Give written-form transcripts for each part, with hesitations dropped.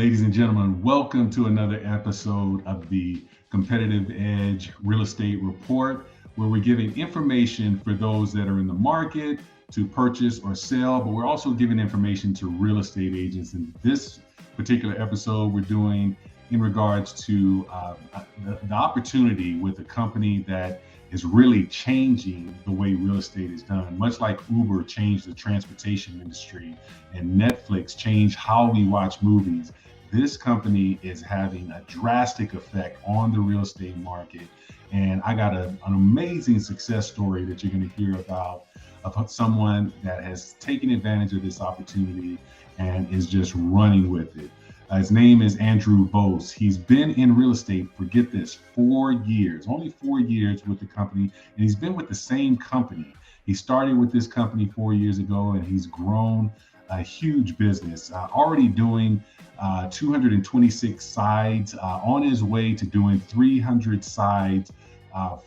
ladies and gentlemen, welcome to another episode of the Competitive Edge Real Estate Report, where we're giving information for those that are in the market to purchase or sell, but we're also giving information to real estate agents. In this particular episode, we're doing in regards to the opportunity with a company that is really changing the way real estate is done. Much like Uber changed the transportation industry and Netflix changed how we watch movies, this company is having a drastic effect on the real estate market. And I got an amazing success story that you're going to hear about of someone that has taken advantage of this opportunity and is just running with it. His name is Andrew Bose. He's been in real estate for, get this, 4 years, only 4 years with the company, and he's been with the same company. He started with this company 4 years ago, and he's grown a huge business, already doing 226 sides, on his way to doing 300 sides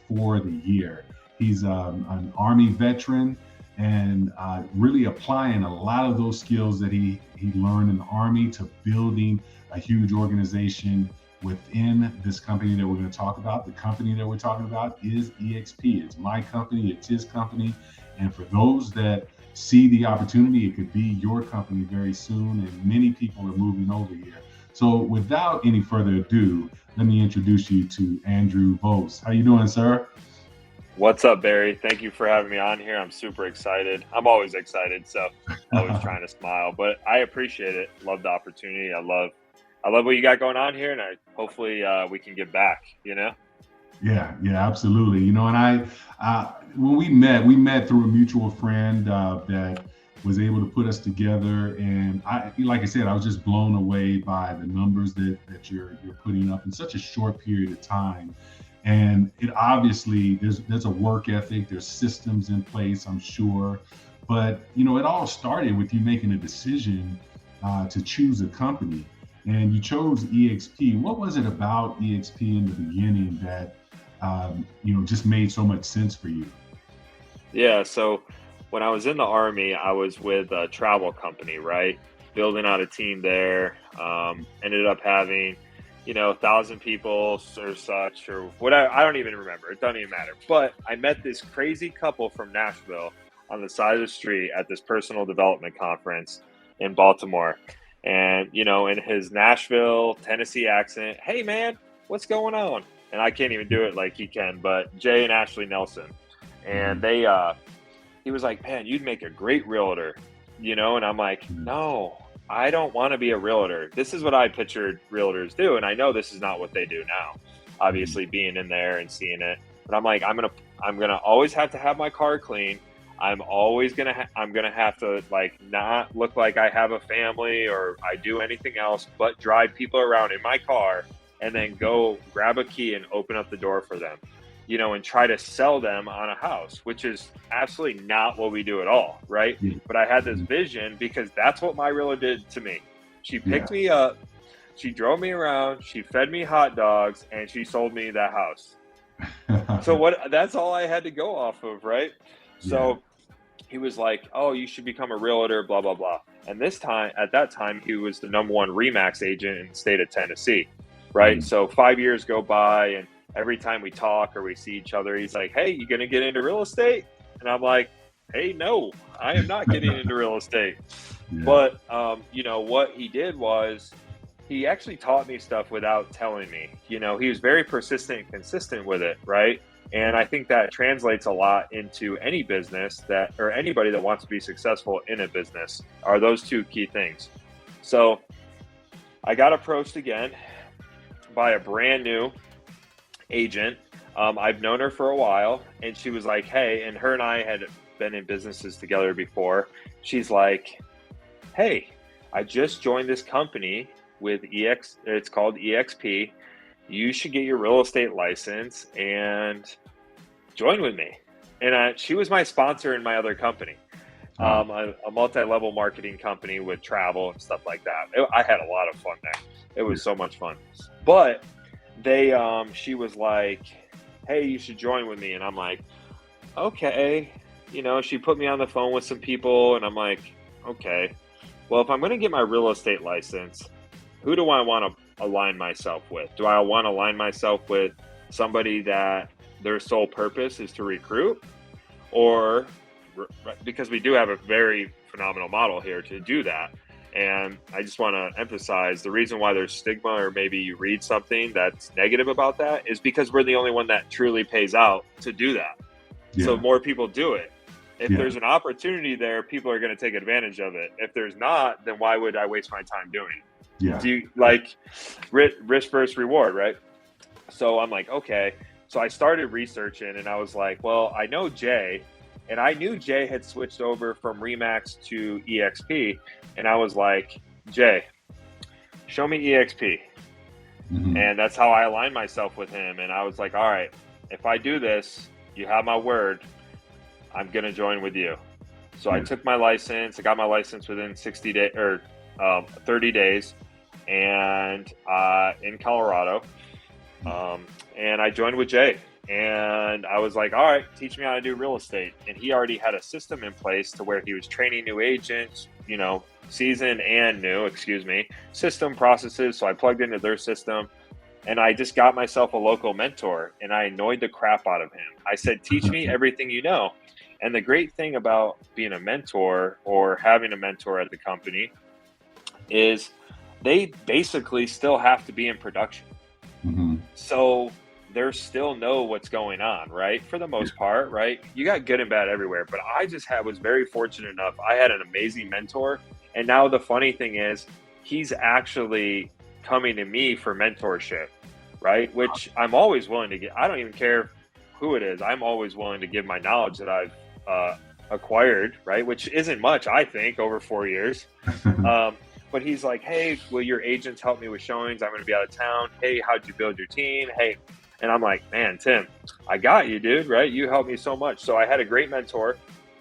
for the year. He's an Army veteran and really applying a lot of those skills that he learned in the Army to building a huge organization within this company that we're going to talk about. The company that we're talking about is eXp. It's my company, it's his company. And for those that see the opportunity, it could be your company very soon, and many people are moving over here. So without any further ado, let me introduce you to Andrew Bose. How you doing, sir? What's up, Barry? Thank you for having me on here. I'm super excited. I'm always excited, so always trying to smile, but I appreciate it. Love the opportunity. I love what you got going on here, and hopefully we can give back, Yeah, absolutely. And when we met through a mutual friend that was able to put us together. And like I said, I was just blown away by the numbers that you're putting up in such a short period of time. And it obviously there's a work ethic, there's systems in place, I'm sure. But it all started with you making a decision to choose a company, and you chose eXp. What was it about eXp in the beginning that just made so much sense for you? Yeah. So when I was in the Army, I was with a travel company, right? Building out a team there. Ended up having 1,000 people or such, or whatever. I don't even remember. It doesn't even matter. But I met this crazy couple from Nashville on the side of the street at this personal development conference in Baltimore. And, in his Nashville, Tennessee accent, "Hey, man, what's going on?" And I can't even do it like he can, but Jay and Ashley Nelson. And he was like, "Man, you'd make a great realtor," and I'm like, "No, I don't want to be a realtor. This is what I pictured realtors do. And I know this is not what they do now, obviously being in there and seeing it. But I'm like, I'm going to always have to have my car clean. I'm always going to, I'm going to have to not look like I have a family or I do anything else, but drive people around in my car and then go grab a key and open up the door for them, and try to sell them on a house, which is absolutely not what we do at all, right? But I had this vision because that's what my realtor did to me. She picked me up, she drove me around, she fed me hot dogs, and she sold me that house. So that's all I had to go off of, right? So he was like, "Oh, you should become a realtor, blah, blah, blah." And at that time, he was the #1 RE/MAX agent in the state of Tennessee, right? So 5 years go by, and every time we talk or we see each other, he's like, "Hey, you gonna get into real estate?" And I'm like, "Hey, no, I am not getting into real estate." But what he did was he actually taught me stuff without telling me. He was very persistent and consistent with it, right? And I think that translates a lot into any business or anybody that wants to be successful in a business, are those two key things. So I got approached again by a brand new agent. I've known her for a while, and she was like, "Hey," and her and I had been in businesses together before. She's like, "Hey, I just joined this company with it's called eXp. You should get your real estate license and join with me." And she was my sponsor in my other company, a multi-level marketing company with travel and stuff like that. I had a lot of fun there. It was so much fun. But she was like, "Hey, you should join with me." And I'm like, "Okay." She put me on the phone with some people, and I'm like, "Okay, well, if I'm going to get my real estate license who do I want to align myself with? Do I want to align myself with somebody that their sole purpose is to recruit, or because we do have a very phenomenal model here to do that. And I just want to emphasize the reason why there's stigma, or maybe you read something that's negative about that, is because we're the only one that truly pays out to do that. Yeah. So more people do it. If Yeah. there's an opportunity there, people are going to take advantage of it. If there's not, then why would I waste my time doing it? Yeah. Do you like risk versus reward, right? So I'm like, okay. So I started researching, and I was like, well, I know Jay, and I knew Jay had switched over from Remax to eXp. And I was like, Jay, show me eXp. Mm-hmm. And that's how I aligned myself with him. And I was like, all right, if I do this, you have my word, I'm going to join with you. So I took my license. I got my license within 60 days or 30 days, and in Colorado. And I joined with Jay. And I was like, all right, teach me how to do real estate. And he already had a system in place to where he was training new agents, you know, seasoned and new, system processes. So I plugged into their system, and I just got myself a local mentor, and I annoyed the crap out of him. I said, teach me everything you know. And the great thing about being a mentor or having a mentor at the company is they basically still have to be in production. Mm-hmm. So they still know what's going on, right? For the most part, right? You got good and bad everywhere, but I just was very fortunate enough. I had an amazing mentor. And now the funny thing is, he's actually coming to me for mentorship, right? Which I'm always willing to get. I don't even care who it is. I'm always willing to give my knowledge that I've acquired, right? Which isn't much, I think, over 4 years. But he's like, hey, will your agents help me with showings? I'm going to be out of town. Hey, how'd you build your team? Hey. And I'm like, man, Tim, I got you, dude, right? You helped me so much. So I had a great mentor,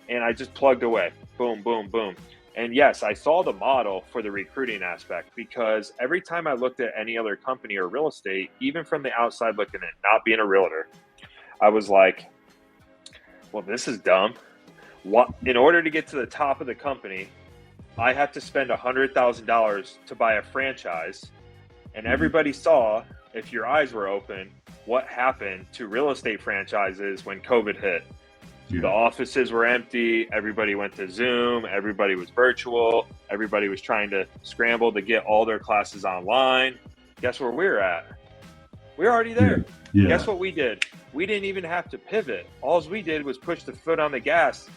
and I just plugged away. Boom, boom, boom. And yes, I saw the model for the recruiting aspect, because every time I looked at any other company or real estate, even from the outside looking in, not being a realtor, I was like, well, this is dumb. What, in order to get to the top of the company, I have to spend $100,000 to buy a franchise. And everybody saw, if your eyes were open, what happened to real estate franchises when COVID hit. Yeah. The offices were empty. Everybody went to Zoom. Everybody was virtual. Everybody was trying to scramble to get all their classes online. Guess where we're at? We're already there. Yeah. Guess what we did? We didn't even have to pivot. All we did was push the foot on the gas.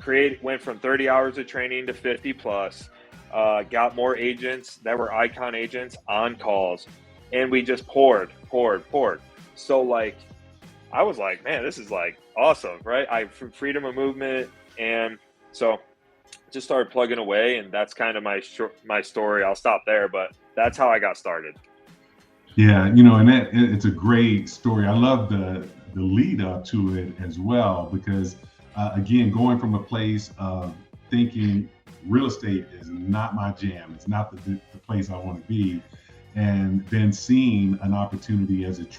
Went from 30 hours of training to 50 plus. Got more agents that were icon agents on calls. And we just poured. So like, I was like, man, this is like awesome, right? I freedom of movement. And so just started plugging away. And that's kind of my story. I'll stop there, but that's how I got started. Yeah. And it's a great story. I love the lead up to it as well, because again, going from a place of thinking real estate is not my jam. It's not the place I want to be. And then seeing an opportunity as it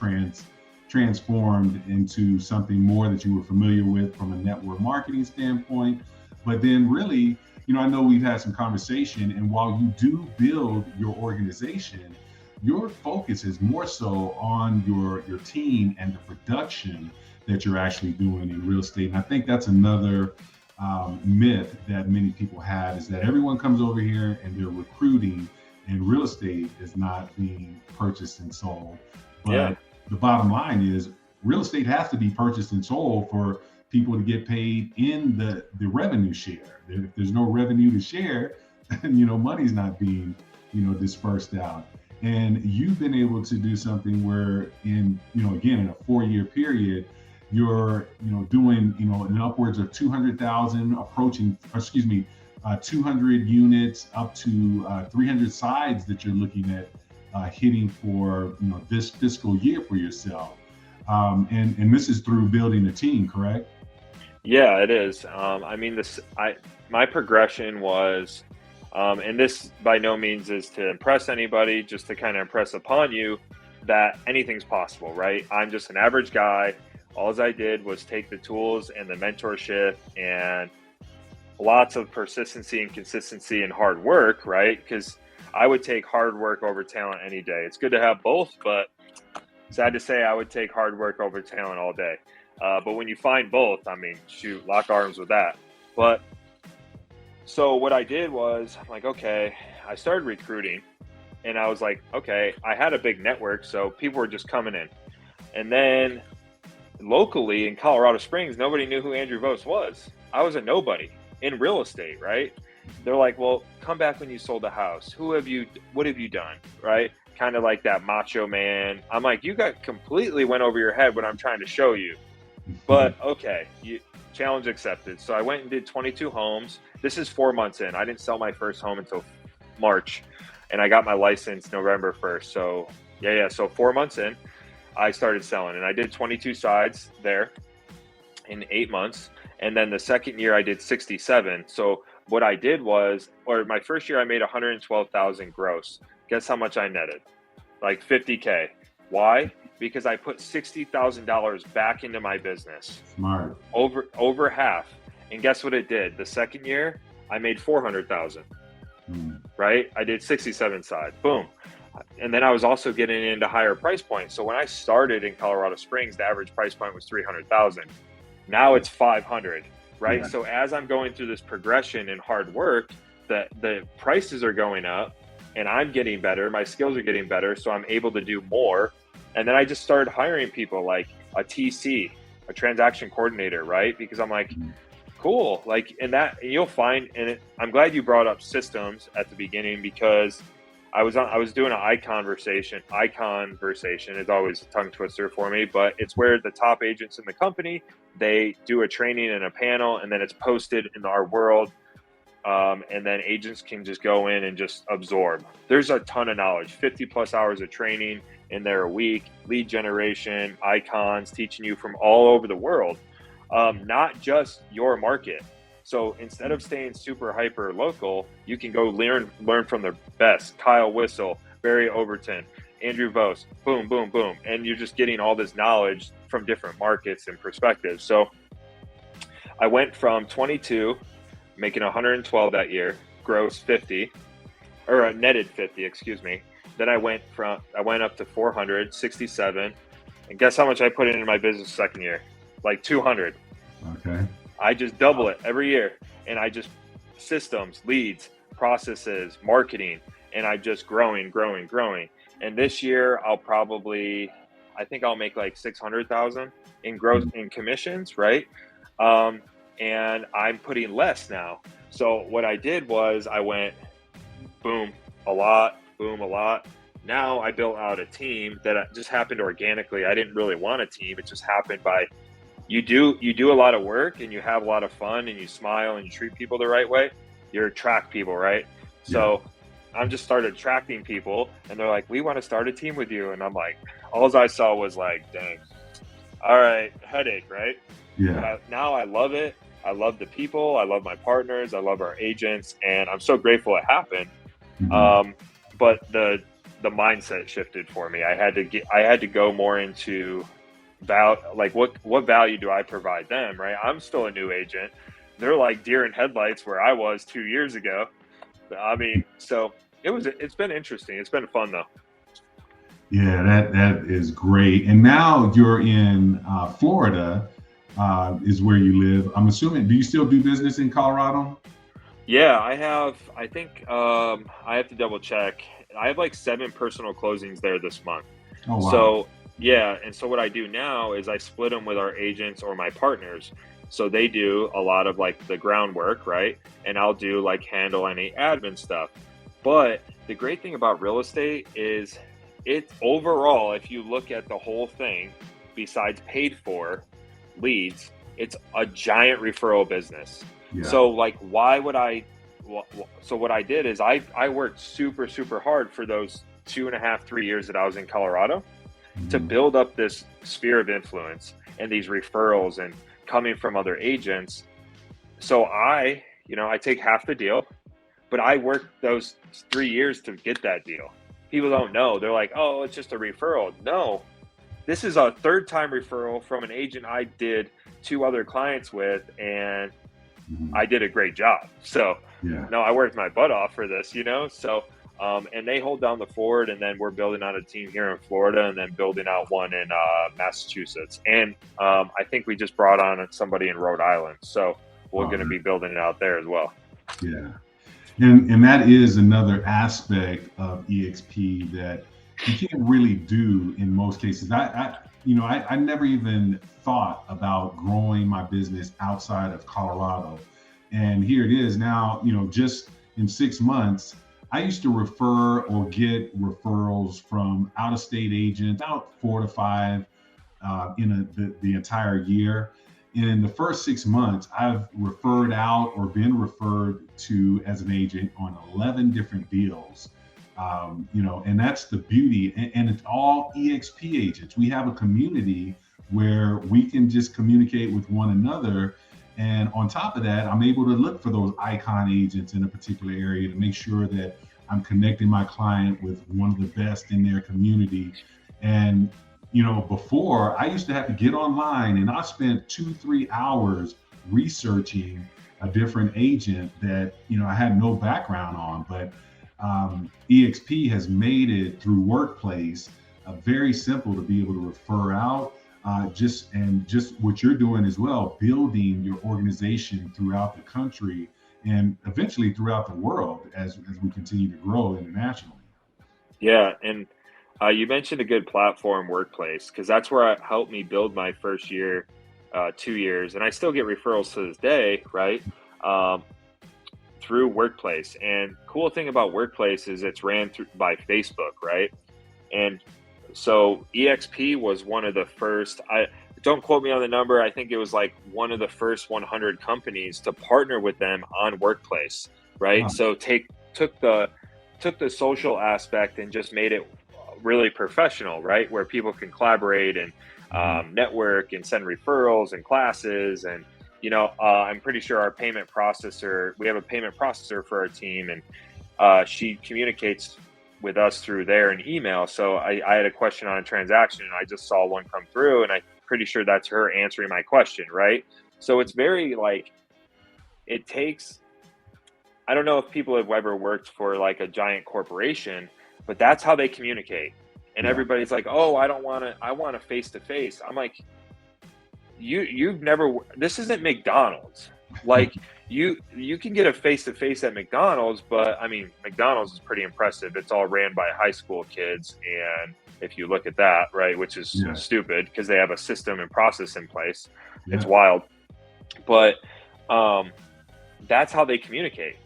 transformed into something more that you were familiar with from a network marketing standpoint. But then really, I know we've had some conversation, and while you do build your organization, your focus is more so on your team and the production that you're actually doing in real estate. And I think that's another myth that many people have, is that everyone comes over here and they're recruiting, and real estate is not being purchased and sold. But the bottom line is, real estate has to be purchased and sold for people to get paid in the revenue share. If there's no revenue to share, money's not being, dispersed out. And you've been able to do something where again, in a 4-year period, you're, doing, in upwards of 200,000, 200 units up to 300 sides that you're looking at hitting for, this fiscal year for yourself. And this is through building a team, correct? Yeah, it is. My progression was, and this by no means is to impress anybody, just to kind of impress upon you that anything's possible, right? I'm just an average guy. All I did was take the tools and the mentorship and lots of persistency and consistency and hard work, right? Because I would take hard work over talent any day. It's good to have both, but sad to say, I would take hard work over talent all day. But when you find both, I mean, shoot, lock arms with that. But so what I did was, I'm like, okay, I started recruiting, and I was like, okay, I had a big network, so people were just coming in. And then locally in Colorado Springs, nobody knew who Andrew Vos was. I was a nobody in real estate, right? They're like, well, come back when you sold a house. What have you done, right? Kind of like that macho man. I'm like, you got completely went over your head what I'm trying to show you. But okay, challenge accepted. So I went and did 22 homes. This is 4 months in. I didn't sell my first home until March, and I got my license November 1st. So yeah. So 4 months in, I started selling, and I did 22 sides there in 8 months. And then the second year I did 67. So what I did was, or my first year I made 112,000 gross. Guess how much I netted? Like 50K. Why? Because I put $60,000 back into my business. Smart. Over half. And guess what it did? The second year I made 400,000. Right? I did 67 side. Boom. And then I was also getting into higher price points. So when I started in Colorado Springs, the average price point was 300,000. Now it's 500, right? Yeah. So as I'm going through this progression in hard work, the prices are going up, and I'm getting better. My skills are getting better, so I'm able to do more. And then I just started hiring people like a TC, a transaction coordinator, right? Because I'm like, cool, like, and you'll find, and I'm glad you brought up systems at the beginning, because I was doing an icon conversation. Is always a tongue twister for me, but it's where the top agents in the company, they do a training and a panel, and then it's posted in our world. And then agents can just go in and just absorb. There's a ton of knowledge, 50 plus hours of training in there a week, lead generation, icons, teaching you from all over the world, not just your market. So instead of staying super hyper local, you can go learn from the best. Kyle Whistle, Barry Overton, Andrew Vos, boom, boom, boom. And you're just getting all this knowledge from different markets and perspectives. So I went from 22, making 112 that year, gross 50, or netted 50, excuse me. Then I went up to 467. And guess how much I put into my business second year? Like 200. Okay. I just double it every year, and I just systems, leads, processes, marketing, and I'm just growing. And this year I think I'll make like 600,000 in growth in commissions, right? And I'm putting less now. So what I did was I went boom, a lot. Now I built out a team that just happened organically. I didn't really want a team. It just happened by you do a lot of work, and you have a lot of fun, and you smile, and you treat people the right way, you attract people, right? Yeah. So I'm just started attracting people, and they're like, we want to start a team with you. And I'm like, all I saw was like, dang, all right, headache, right? Yeah. Now I love it. I love the people. I love my partners. I love our agents, and I'm so grateful it happened. Mm-hmm. But the mindset shifted for me. I had to go more into like what value do I provide them, right? I'm still a new agent. They're like deer in headlights where I was 2 years ago. I mean, so it's been interesting. It's been fun though. Yeah, that is great. And now you're in Florida, is where you live. I'm assuming, do you still do business in Colorado? Yeah, I have. I think I have to double check. I have like 7 personal closings there this month. Oh, wow. So yeah, and so what I do now is I split them with our agents or my partners. So they do a lot of like the groundwork, right? And I'll do like handle any admin stuff. But the great thing about real estate is it's overall, if you look at the whole thing, besides paid for leads, it's a giant referral business. Yeah. So like, so what I did is I worked super, super hard for those 2.5, 3 years that I was in Colorado to build up this sphere of influence and these referrals and coming from other agents. So I take half the deal, but I worked those 3 years to get that deal. People don't know. They're like, oh, it's just a referral. No, this is a 3rd time referral from an agent I did 2 other clients with, and I did a great job. So yeah. No, I worked my butt off for this, So And they hold down the fort, and then we're building out a team here in Florida, and then building out one in Massachusetts. And I think we just brought on somebody in Rhode Island, so we're going to be building it out there as well. Yeah. And that is another aspect of eXp that you can't really do in most cases. I never even thought about growing my business outside of Colorado. And here it is now, just in 6 months, I used to refer or get referrals from out-of-state agents, about 4 to 5 in the entire year. In the first 6 months, I've referred out or been referred to as an agent on 11 different deals. And that's the beauty. And it's all eXp agents. We have a community where we can just communicate with one another. And on top of that, I'm able to look for those icon agents in a particular area to make sure that I'm connecting my client with one of the best in their community. And before I used to have to get online, and I spent 2-3 hours researching a different agent that I had no background on. But eXp has made it through Workplace very simple to be able to refer out. Just what you're doing as well, building your organization throughout the country and eventually throughout the world as we continue to grow internationally. Yeah, and you mentioned a good platform, Workplace, because that's where it helped me build my first year, 2 years, and I still get referrals to this day, right? Through Workplace. And cool thing about Workplace is it's ran by Facebook, right? And so eXp was one of the first. Don't quote me on the number. I think it was like one of the first 100 companies to partner with them on Workplace, right? Wow. So took the social aspect and just made it really professional, right? Where people can collaborate and network and send referrals and classes. And, I'm pretty sure our payment processor, we have a payment processor for our team, and she communicates with us through there in email. So I had a question on a transaction, and I just saw one come through, and I'm pretty sure that's her answering my question, right? So it's very it takes, I don't know if people have ever worked for like a giant corporation, but that's how they communicate. And everybody's like, oh, I want a face-to-face. I'm like, you've never, this isn't McDonald's. Like you can get a face-to-face at McDonald's, but I mean, McDonald's is pretty impressive. It's all ran by high school kids. And if you look at that, right, which is stupid because they have a system and process in place. It's wild. But that's how they communicate.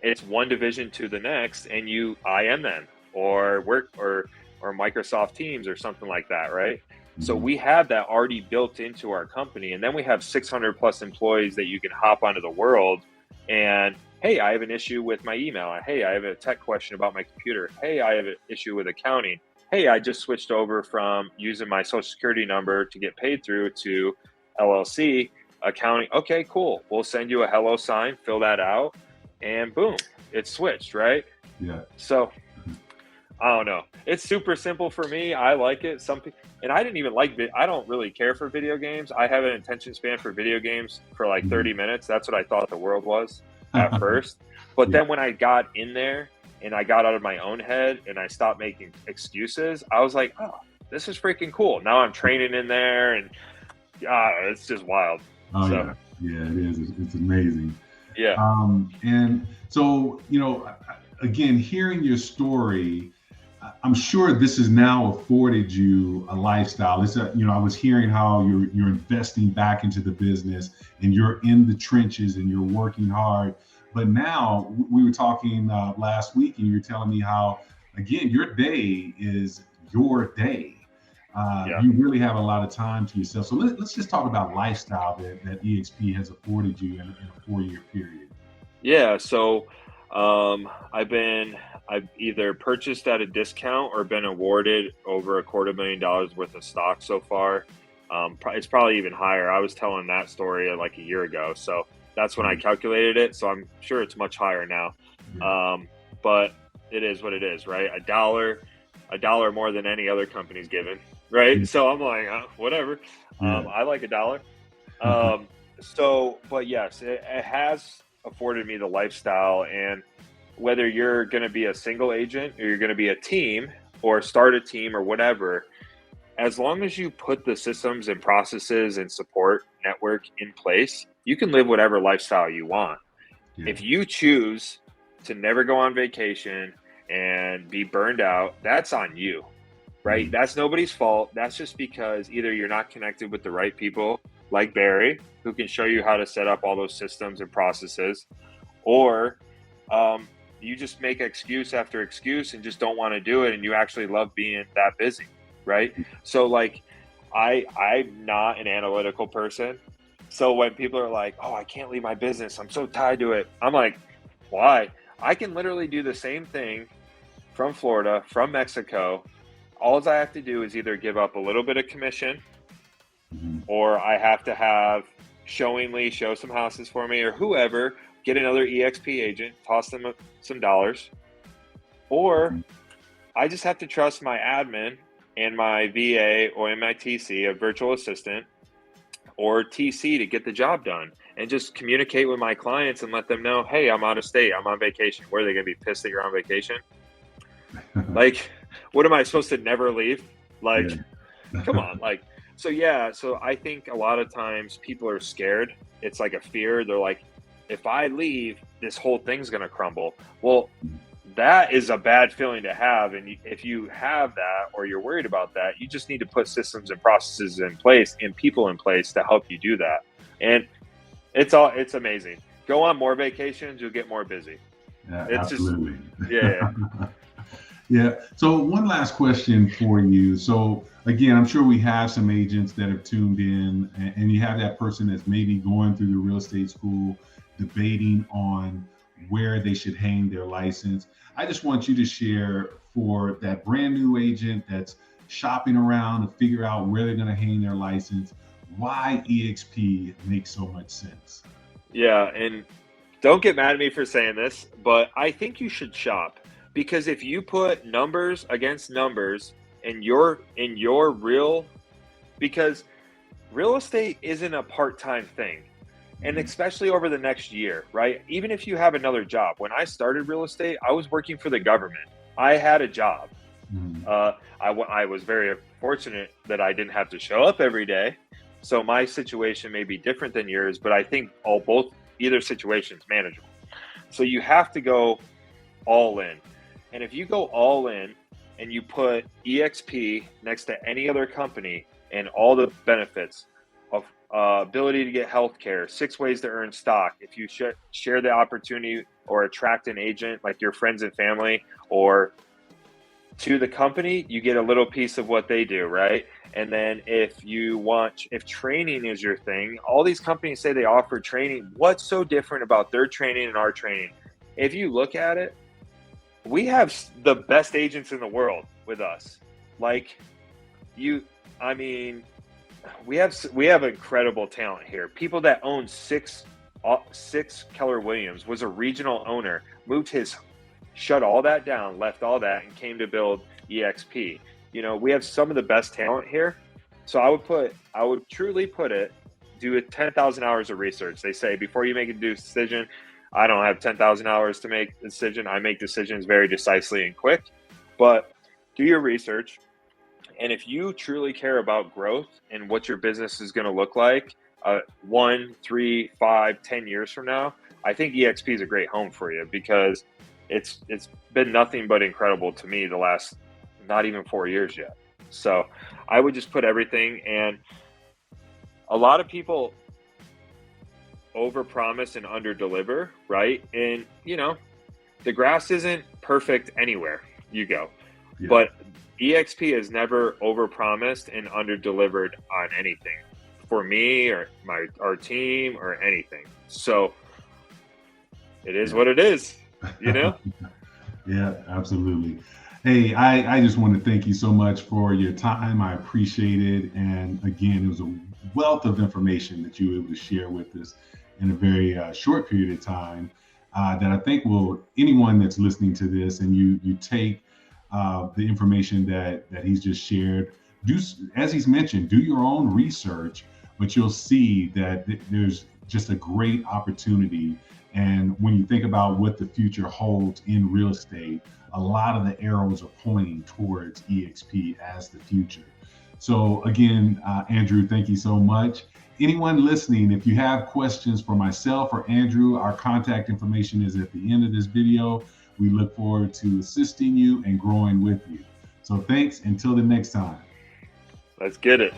It's one division to the next, and you IM them or Microsoft Teams or something like that, right? So we have that already built into our company. And then we have 600 plus employees that you can hop onto the world and, hey, I have an issue with my email. Hey, I have a tech question about my computer. Hey, I have an issue with accounting. Hey, I just switched over from using my social security number to get paid through to LLC accounting. Okay, cool. We'll send you a hello sign, fill that out, and boom, it's switched, right? Yeah. So I don't know. It's super simple for me. I like it. And I didn't even I don't really care for video games. I have an attention span for video games for like 30 minutes. That's what I thought the world was at first. But then when I got in there and I got out of my own head and I stopped making excuses, I was like, oh, this is freaking cool. Now I'm training in there, and it's just wild. Oh, so, yeah, it is. It's amazing. Yeah. And so, again, hearing your story, I'm sure this has now afforded you a lifestyle. I was hearing how you're investing back into the business and you're in the trenches and you're working hard. But now we were talking last week, and you were telling me how, again, your day is your day. You really have a lot of time to yourself. So let's just talk about lifestyle that eXp has afforded you in a 4-year period. Yeah. So I've either purchased at a discount or been awarded over $250,000 worth of stock so far. It's probably even higher. I was telling that story like a year ago. So that's when I calculated it. So I'm sure it's much higher now. But it is what it is, right? A dollar more than any other company's given, right? So I'm like, whatever. I like $1. But yes, it has afforded me the lifestyle. And whether you're going to be a single agent or you're going to be a team or start a team or whatever, as long as you put the systems and processes and support network in place, you can live whatever lifestyle you want. Yeah. If you choose to never go on vacation and be burned out, that's on you, right? That's nobody's fault. That's just because either you're not connected with the right people like Barry, who can show you how to set up all those systems and processes, or you just make excuse after excuse and just don't want to do it, and you actually love being that busy, right? So like I'm not an analytical person. So when people are like, oh, I can't leave my business, I'm so tied to it, I'm like, why? I can literally do the same thing from Florida, from Mexico. All I have to do is either give up a little bit of commission, or I have to have Showingly show some houses for me, or whoever, get another eXp agent, toss them some dollars, or I just have to trust my admin and my VA or my TC, a virtual assistant, or TC to get the job done, and just communicate with my clients and let them know, hey, I'm out of state, I'm on vacation. Where are they going to be pissed that you're on vacation? Like, what am I supposed to never leave? Like, come on. Like, so yeah, so I think a lot of times people are scared. It's like a fear. They're like, if I leave, this whole thing's going to crumble. Well, that is a bad feeling to have. And if you have that, or you're worried about that, you just need to put systems and processes in place and people in place to help you do that. And it's amazing. Go on more vacations, you'll get more busy. Yeah, it's absolutely. Just, yeah. Yeah. So one last question for you. So again, I'm sure we have some agents that have tuned in, and you have that person that's maybe going through the real estate school, debating on where they should hang their license. I just want you to share, for that brand new agent that's shopping around to figure out where they're going to hang their license, why eXp makes so much sense. Yeah. And don't get mad at me for saying this, but I think you should shop. Because if you put numbers against numbers in your real, because real estate isn't a part-time thing. And especially over the next year, right? Even if you have another job. When I started real estate, I was working for the government. I had a job. I was very fortunate that I didn't have to show up every day. So my situation may be different than yours, but I think either situation is manageable. So you have to go all in. And if you go all in and you put eXp next to any other company and all the benefits of ability to get healthcare, 6 ways to earn stock, if you share the opportunity or attract an agent like your friends and family or to the company, you get a little piece of what they do, right? And then if training is your thing, all these companies say they offer training. What's so different about their training and our training? If you look at it, we have the best agents in the world with us. Like we have incredible talent here. People that own six Keller Williams, was a regional owner, shut all that down, left all that, and came to build eXp. We have some of the best talent here. So I would truly do 10,000 hours of research. They say before you make a decision, I don't have 10,000 hours to make a decision. I make decisions very decisively and quick, but do your research. And if you truly care about growth and what your business is going to look like 1, 3, 5, 10 years from now, I think eXp is a great home for you, because it's been nothing but incredible to me the last not even 4 years yet. So I would just put everything, and a lot of people overpromise and underdeliver, right? And the grass isn't perfect anywhere you go, but eXp has never overpromised and underdelivered on anything for me or our team or anything. So it is what it is, Yeah, absolutely. Hey, I just want to thank you so much for your time. I appreciate it. And again, it was a wealth of information that you were able to share with us in a very short period of time that I think anyone that's listening to this, and you take the information that he's just shared, as he's mentioned, do your own research, but you'll see that there's just a great opportunity And when you think about what the future holds in real estate, a lot of the arrows are pointing towards eXp as the future. So again, Andrew, thank you so much. Anyone listening, if you have questions for myself or Andrew, our contact information is at the end of this video. We look forward to assisting you and growing with you. So thanks, until the next time. Let's get it.